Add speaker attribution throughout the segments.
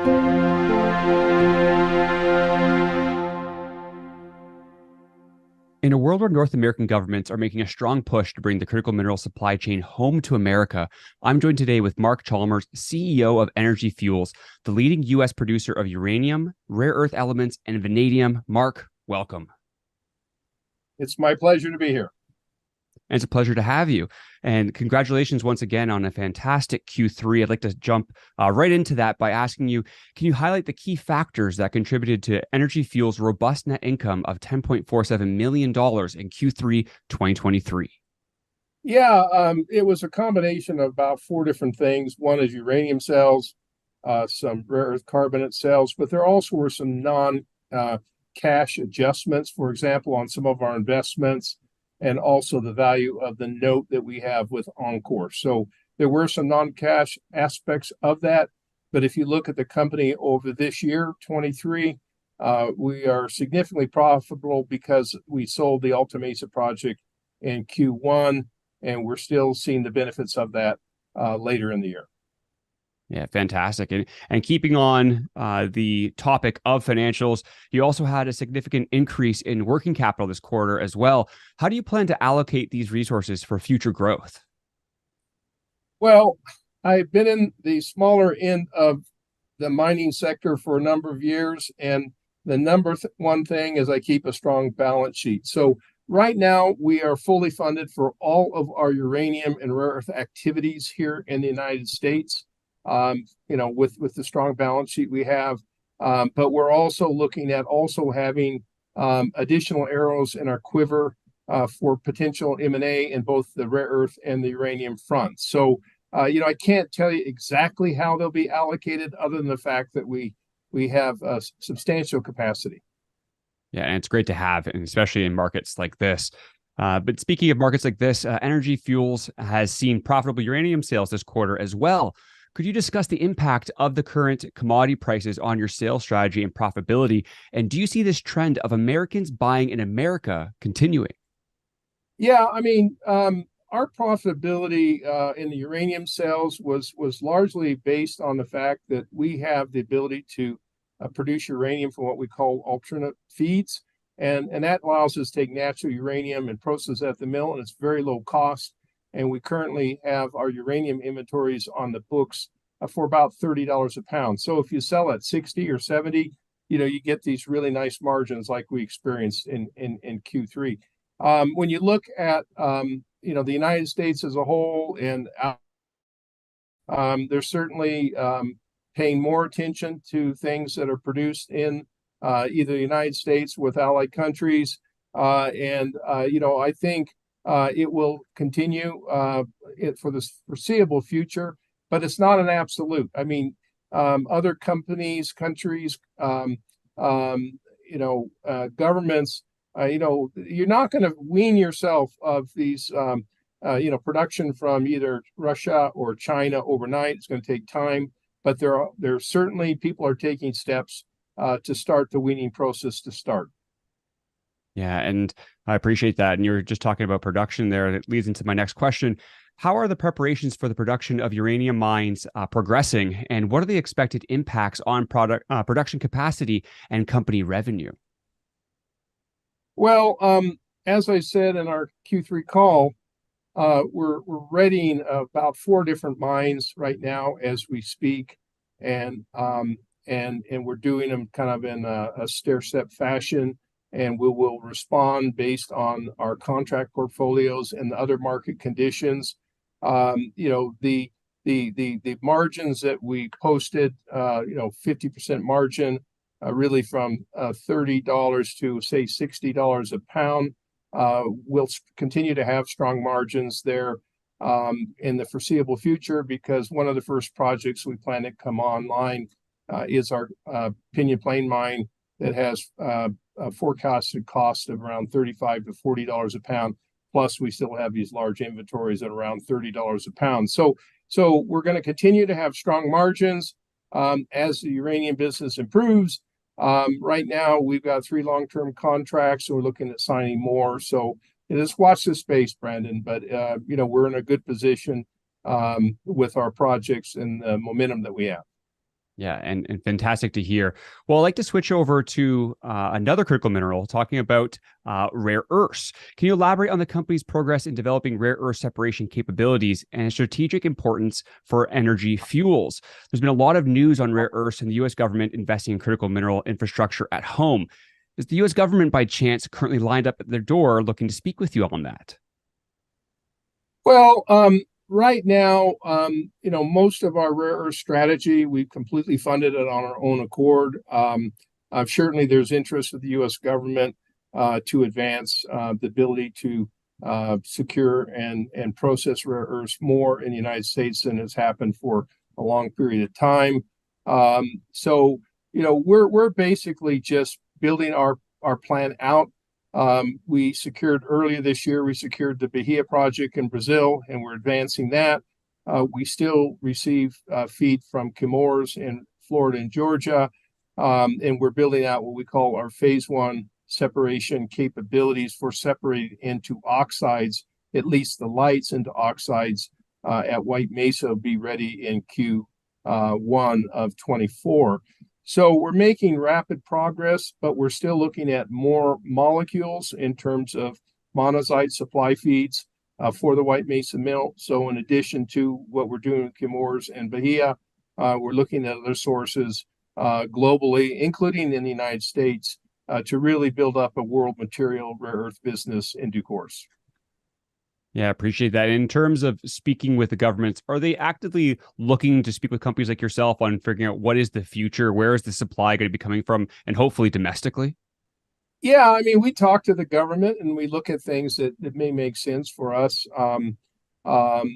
Speaker 1: In a world where North American governments are making a strong push to bring the critical mineral supply chain home to America, I'm joined today with Mark Chalmers, CEO of Energy Fuels, the leading U.S. producer of uranium, rare earth elements, and vanadium. Mark, welcome.
Speaker 2: It's my pleasure to be here.
Speaker 1: And it's a pleasure to have you. And congratulations once again on a fantastic Q3. I'd like to jump right into that by asking you, can you highlight the key factors that contributed to Energy Fuels' robust net income of $10.47 million in Q3 2023?
Speaker 2: Yeah, it was a combination of about four different things. One is uranium sales, some rare earth carbonate sales, but there also were some non-cash adjustments, for example, on some of our investments, and also the value of the note that we have with enCore. So there were some non-cash aspects of that. But if you look at the company over this year, 23, we are significantly profitable because we sold the Alta Mesa Project in Q1, and we're still seeing the benefits of that later in the year.
Speaker 1: Yeah, fantastic. And keeping on the topic of financials, you also had a significant increase in working capital this quarter as well. How do you plan to allocate these resources for future growth?
Speaker 2: Well, I've been in the smaller end of the mining sector for a number of years, and the number one thing is I keep a strong balance sheet. So right now, we are fully funded for all of our uranium and rare earth activities here in the United States. With the strong balance sheet we have, but we're also looking at having additional arrows in our quiver for potential M&A in both the rare earth and the uranium front. So, I can't tell you exactly how they'll be allocated other than the fact that we have substantial capacity.
Speaker 1: Yeah, and it's great to have, and especially in markets like this. But speaking of markets like this, Energy Fuels has seen profitable uranium sales this quarter as well. Could you discuss the impact of the current commodity prices on your sales strategy and profitability? And do you see this trend of Americans buying in America continuing?
Speaker 2: Yeah, I mean, our profitability in the uranium sales was largely based on the fact that we have the ability to produce uranium from what we call alternate feeds. And that allows us to take natural uranium and process at the mill, and it's very low cost. And we currently have our uranium inventories on the books for about $30 a pound. So if you sell at 60 or 70, you get these really nice margins like we experienced in Q3. When you look at, the United States as a whole, and they're certainly paying more attention to things that are produced in either the United States with allied countries. I think it will continue for the foreseeable future, but it's not an absolute. I mean, other countries, governments, you're not going to wean yourself of these, production from either Russia or China overnight. It's going to take time, but there are certainly people are taking steps to start the weaning process to start.
Speaker 1: Yeah, and I appreciate that. And you're just talking about production there. That leads into my next question. How are the preparations for the production of uranium mines progressing? And what are the expected impacts on production capacity and company revenue?
Speaker 2: Well, as I said in our Q3 call, we're readying about 4 different mines right now as we speak. And we're doing them kind of in a stair-step fashion. And we will respond based on our contract portfolios and the other market conditions. The margins that we posted, 50% margin, really from $30 to say $60 a pound. We'll continue to have strong margins there in the foreseeable future, because one of the first projects we plan to come online is our Pinyon Plain mine that has a forecasted cost of around $35 to $40 a pound. Plus, we still have these large inventories at around $30 a pound. So we're going to continue to have strong margins as the uranium business improves. Right now, we've got 3 long-term contracts, and we're looking at signing more. So just watch this space, Brandon. But we're in a good position with our projects and the momentum that we have.
Speaker 1: Yeah, and fantastic to hear. Well, I'd like to switch over to another critical mineral, talking about rare earths. Can you elaborate on the company's progress in developing rare earth separation capabilities and its strategic importance for energy fuels? There's been a lot of news on rare earths and the U.S. government investing in critical mineral infrastructure at home. Is the U.S. government, by chance, currently lined up at their door looking to speak with you on that?
Speaker 2: Well, right now, most of our rare earth strategy, we've completely funded it on our own accord. Certainly, there's interest of the U.S. government to advance the ability to secure and process rare earths more in the United States than has happened for a long period of time. We're basically just building our plan out. We secured earlier this year, we secured the Bahia project in Brazil, and we're advancing that. We still receive feed from Chalmers in Florida and Georgia, and we're building out what we call our phase one separation capabilities for separating into oxides, at least the lights into oxides at White Mesa will be ready in Q1 of 24. So we're making rapid progress, but we're still looking at more molecules in terms of monazite supply feeds for the White Mesa mill. So in addition to what we're doing with Chalmers and Bahia, we're looking at other sources globally, including in the United States, to really build up a world material rare earth business in due course.
Speaker 1: Yeah, appreciate that. In terms of speaking with the governments, are they actively looking to speak with companies like yourself on figuring out what is the future, where is the supply going to be coming from, and hopefully domestically?
Speaker 2: Yeah, I mean, we talk to the government and we look at things that may make sense for us. But one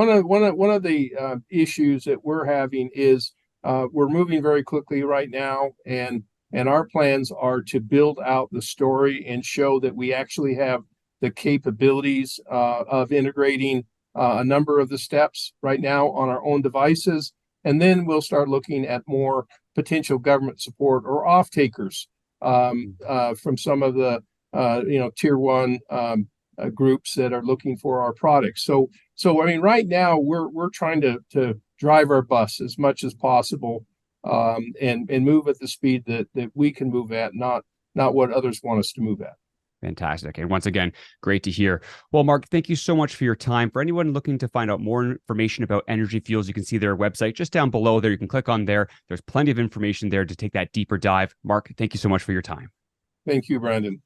Speaker 2: of the issues that we're having is we're moving very quickly right now, and our plans are to build out the story and show that we actually have the capabilities of integrating a number of the steps right now on our own devices. And then we'll start looking at more potential government support or off-takers from some of the tier one groups that are looking for our products. So I mean, right now we're trying to drive our bus as much as possible and move at the speed that we can move at, not what others want us to move at.
Speaker 1: Fantastic. And once again, great to hear. Well, Mark, thank you so much for your time. For anyone looking to find out more information about Energy Fuels, you can see their website just down below there. You can click on there. There's plenty of information there to take that deeper dive. Mark, thank you so much for your time.
Speaker 2: Thank you, Brandon.